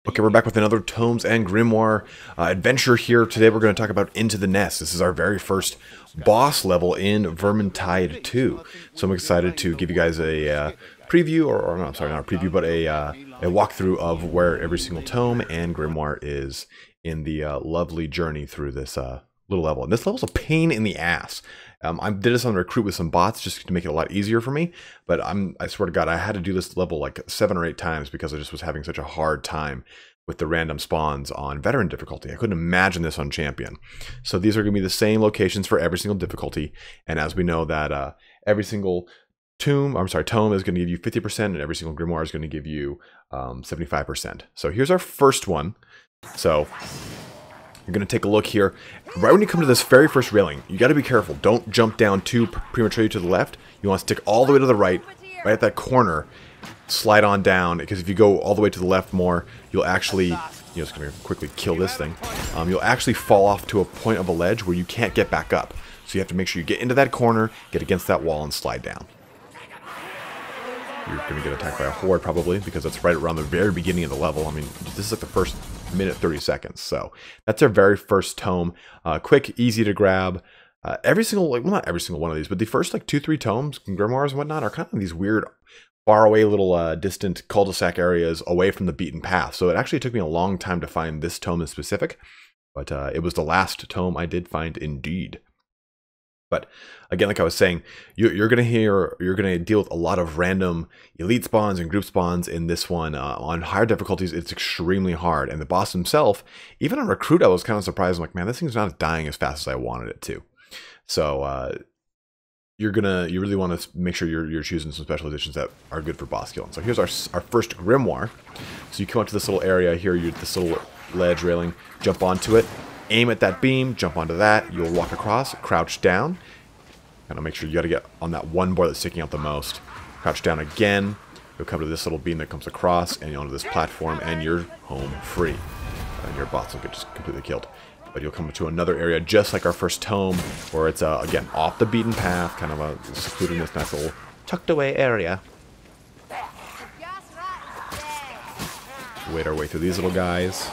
Okay, we're back with another Tomes and Grimoire adventure here. Today we're going to talk about Into the Nest. This is our very first boss level in Vermintide 2. So I'm excited to give you guys a preview, or no, I'm sorry, not a preview, but a walkthrough of where every single tome and Grimoire is in the lovely journey through this little level. And this level's a pain in the ass. I did this on Recruit with some bots just to make it a lot easier for me, but I swear to God, I had to do this level like 7 or 8 times because I just was having such a hard time with the random spawns on Veteran difficulty. I couldn't imagine this on Champion. So these are going to be the same locations for every single difficulty, and as we know that every single tome is going to give you 50%, and every single Grimoire is going to give you 75%. So here's our first one. So you're going to take a look here. Right when you come to this very first railing, you got to be careful. Don't jump down too prematurely to the left. You want to stick all the way to the right at that corner. Slide on down, because if you go all the way to the left more, you'll actually, just going to quickly kill this thing. You'll actually fall off to a point of a ledge where you can't get back up. So you have to make sure you get into that corner, get against that wall, and slide down. You're going to get attacked by a horde probably, because that's right around the very beginning of the level. I mean, this is like the first minute 30 seconds. So that's our very first tome. Quick, easy to grab. Every single, well, not every single one of these, but the first like 2-3 tomes, Grimoires and whatnot, are kind of these weird, far away little distant cul-de-sac areas away from the beaten path. So it actually took me a long time to find this tome in specific, but it was the last tome I did find indeed. But again, like I was saying, you're going to deal with a lot of random elite spawns and group spawns in this one. On higher difficulties, it's extremely hard. And the boss himself, even on Recruit, I was kind of surprised. I'm like, man, this thing's not dying as fast as I wanted it to. So you really want to make sure you're choosing some special editions that are good for boss killing. So here's our first Grimoire. So you come up to this little area here, this little ledge railing, jump onto it. Aim at that beam, jump onto that, you'll walk across, crouch down. Kind of make sure you got to get on that one board that's sticking out the most. Crouch down again, you'll come to this little beam that comes across, and you're onto this platform, and you're home free. And your bots will get just completely killed. But you'll come to another area just like our first tome, where it's, again, off the beaten path, kind of a secluded in this nice little tucked away area. Wade our way through these little guys.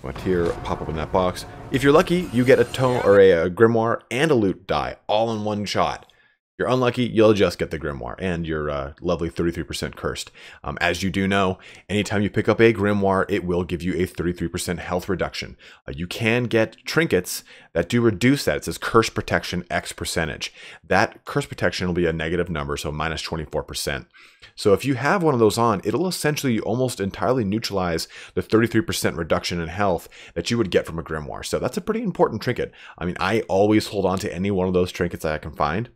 Right here, pop open that box. If you're lucky, you get a tome or a Grimoire and a loot die all in one shot. If you're unlucky, you'll just get the Grimoire and your lovely 33% cursed. As you do know, anytime you pick up a Grimoire, it will give you a 33% health reduction. You can get trinkets that do reduce that. It says curse protection X percentage. That curse protection will be a negative number, so minus 24%. So if you have one of those on, it'll essentially almost entirely neutralize the 33% reduction in health that you would get from a Grimoire. So that's a pretty important trinket. I mean, I always hold on to any one of those trinkets that I can find,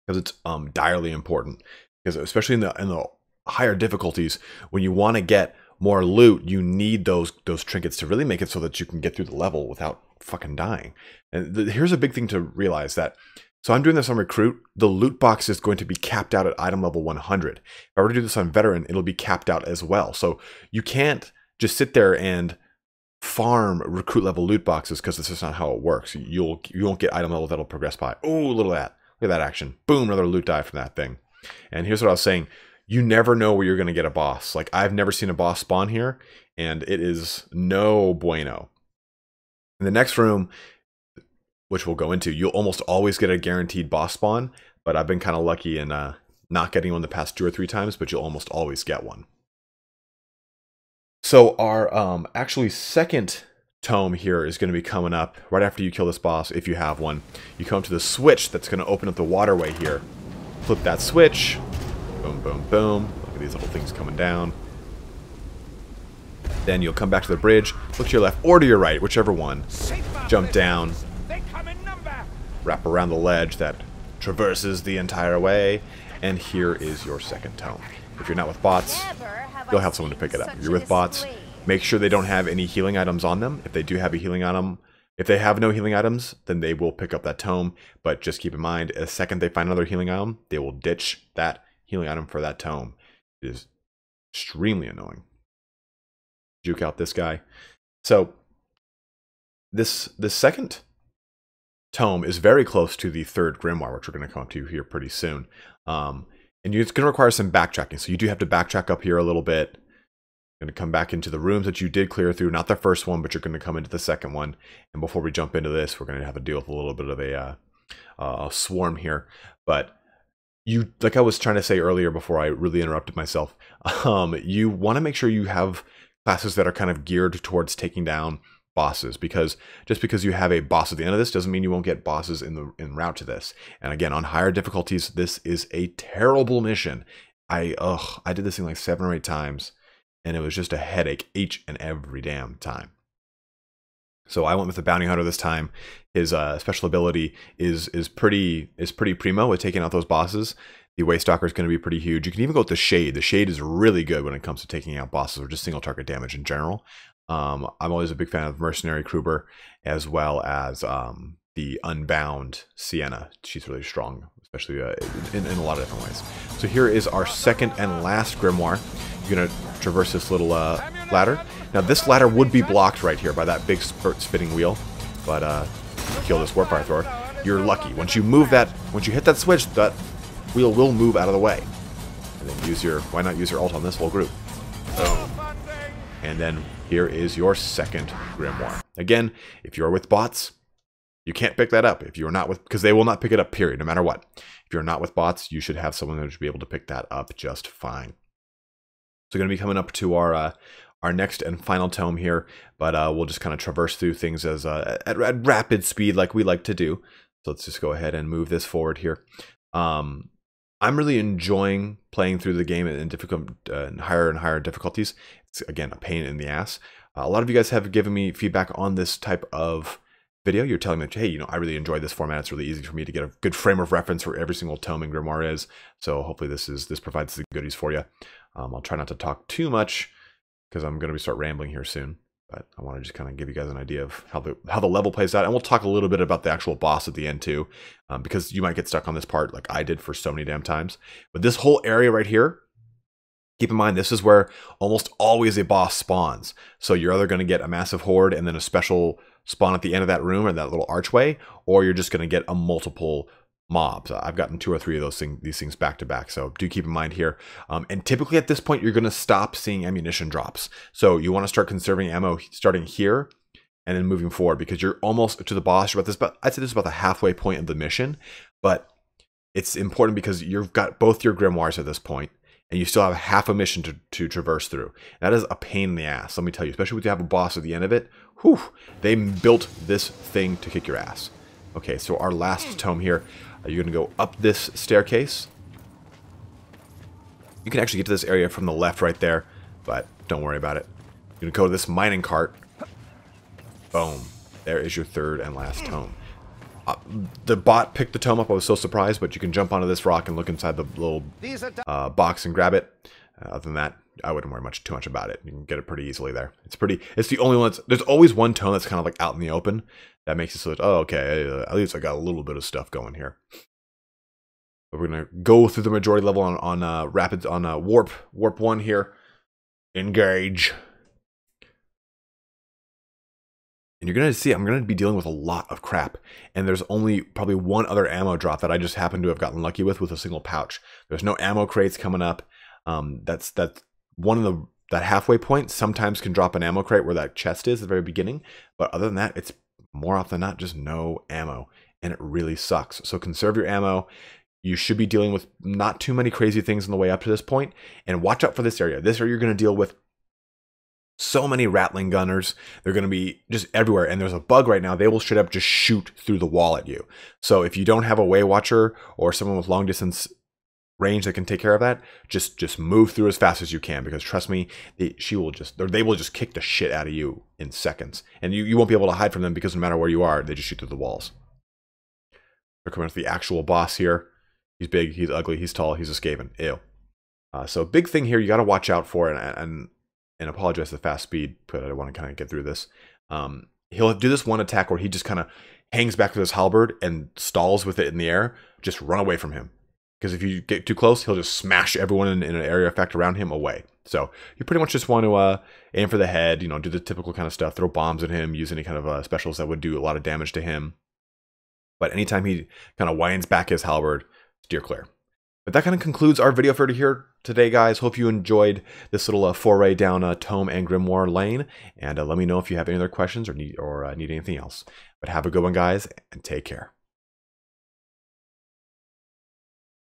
because it's direly important. Because especially in the higher difficulties, when you want to get more loot, you need those trinkets to really make it so that you can get through the level without fucking dying. And here's a big thing to realize that. So I'm doing this on Recruit. The loot box is going to be capped out at item level 100. If I were to do this on Veteran, it'll be capped out as well. So you can't just sit there and farm Recruit level loot boxes, because this is not how it works. You won't get item level that'll progress by. Oh, look at that. Look at that action. Boom, another loot die from that thing. And here's what I was saying. You never know where you're going to get a boss. Like, I've never seen a boss spawn here, and it is no bueno. In the next room, which we'll go into, you'll almost always get a guaranteed boss spawn, but I've been kind of lucky in not getting one the past 2 or 3 times, but you'll almost always get one. So our actually second tome here is going to be coming up right after you kill this boss, if you have one. You come to the switch that's going to open up the waterway here. Flip that switch. Boom, boom, boom. Look at these little things coming down. Then you'll come back to the bridge, look to your left or to your right, whichever one. Jump down. Wrap around the ledge that traverses the entire way, and here is your second tome. If you're not with bots, you'll have someone to pick it up. If you're with bots, make sure they don't have any healing items on them. If they do have a healing item, if they have no healing items, then they will pick up that tome. But just keep in mind, the second they find another healing item, they will ditch that healing item for that tome. It is extremely annoying. Juke out this guy. So this second tome is very close to the third Grimoire, which we're going to come up to here pretty soon. And it's going to require some backtracking. So you do have to backtrack up here a little bit. Going to come back into the rooms that you did clear through, not the first one, but you're going to come into the second one. And before we jump into this, we're going to have to deal with a little bit of a swarm here. But you, like I was trying to say earlier before I really interrupted myself, you want to make sure you have classes that are kind of geared towards taking down bosses, because just because you have a boss at the end of this doesn't mean you won't get bosses en route to this. And again, on higher difficulties, this is a terrible mission. I did this thing like 7 or 8 times, and it was just a headache each and every damn time. So I went with the Bounty Hunter this time. His special ability is pretty primo with taking out those bosses. The Waste Stalker is going to be pretty huge. You can even go with the Shade. The Shade is really good when it comes to taking out bosses or just single target damage in general. I'm always a big fan of Mercenary Kruber, as well as the Unbound Sienna. She's really strong, especially in a lot of different ways. So here is our second and last Grimoire. You're going to traverse this little ladder. Now this ladder would be blocked right here by that big spinning wheel, but kill this Warpfire Thrower. You're lucky. Once you move that, once you hit that switch, that wheel will move out of the way. And then use your, why not use your ult on this whole group? Boom. And then here is your second Grimoire. Again, if you're with bots, you can't pick that up. If you're not with, because they will not pick it up, period, no matter what. If you're not with bots, you should have someone that should be able to pick that up just fine. So we're going to be coming up to our next and final tome here, but we'll just kind of traverse through things as at rapid speed like we like to do. So let's just go ahead and move this forward here. I'm really enjoying playing through the game in difficult, higher and higher difficulties. It's, again, a pain in the ass. A lot of you guys have given me feedback on this type of video. You're telling me, hey, you know, I really enjoyed this format. It's really easy for me to get a good frame of reference for every single tome in Grimoire is. So hopefully this provides the goodies for you. I'll try not to talk too much because I'm going to start rambling here soon. But I want to just kind of give you guys an idea of how the level plays out. And we'll talk a little bit about the actual boss at the end too, because you might get stuck on this part like I did for so many damn times. But this whole area right here, keep in mind, this is where almost always a boss spawns. So you're either going to get a massive horde and then a special spawn at the end of that room or that little archway, or you're just going to get a multiple mobs. I've gotten 2 or 3 of these things back to back, so do keep in mind here. And typically at this point, you're going to stop seeing ammunition drops. So you want to start conserving ammo starting here and then moving forward, because you're almost to the boss. You're about this, but I'd say this is about the halfway point of the mission. But it's important because you've got both your Grimoires at this point, and you still have half a mission to traverse through. That is a pain in the ass, let me tell you, especially when you have a boss at the end of it. Whew, they built this thing to kick your ass. Okay, so our last tome here. You're going to go up this staircase. You can actually get to this area from the left right there, but don't worry about it. You're going to go to this mining cart. Boom. There is your third and last tome. The bot picked the tome up. I was so surprised, but you can jump onto this rock and look inside the little box and grab it. Other than that, I wouldn't worry too much about it. You can get it pretty easily there. It's the only one there's always one tome that's kind of like out in the open. That makes it so that, oh, okay, at least I got a little bit of stuff going here. But we're gonna go through the majority level on warp 1 here. Engage. And you're gonna see I'm gonna be dealing with a lot of crap. And there's only probably one other ammo drop that I just happen to have gotten lucky with a single pouch. There's no ammo crates coming up. That's one of that halfway point sometimes can drop an ammo crate where that chest is at the very beginning. But other than that, it's more often than not just no ammo. And it really sucks. So conserve your ammo. You should be dealing with not too many crazy things on the way up to this point. And watch out for this area. This area you're going to deal with so many rattling gunners. They're going to be just everywhere. And there's a bug right now. They will straight up just shoot through the wall at you. So if you don't have a way watcher or someone with long distance range that can take care of that, just move through as fast as you can, because trust me, they will just kick the shit out of you in seconds. And you won't be able to hide from them, because no matter where you are, they just shoot through the walls. We're coming to the actual boss here. He's big, he's ugly, he's tall, he's a Skaven. Ew. So big thing here you got to watch out for, and apologize for the fast speed, but I want to kind of get through this. He'll do this one attack where he just kind of hangs back with his halberd and stalls with it in the air. Just run away from him, because if you get too close, he'll just smash everyone in an area effect around him away. So you pretty much just want to aim for the head, you know, do the typical kind of stuff, throw bombs at him, use any kind of specials that would do a lot of damage to him. But anytime he kind of winds back his halberd, steer clear. But that kind of concludes our video for here today, guys. Hope you enjoyed this little foray down Tome and Grimoire lane. And let me know if you have any other questions or need anything else. But have a good one, guys, and take care.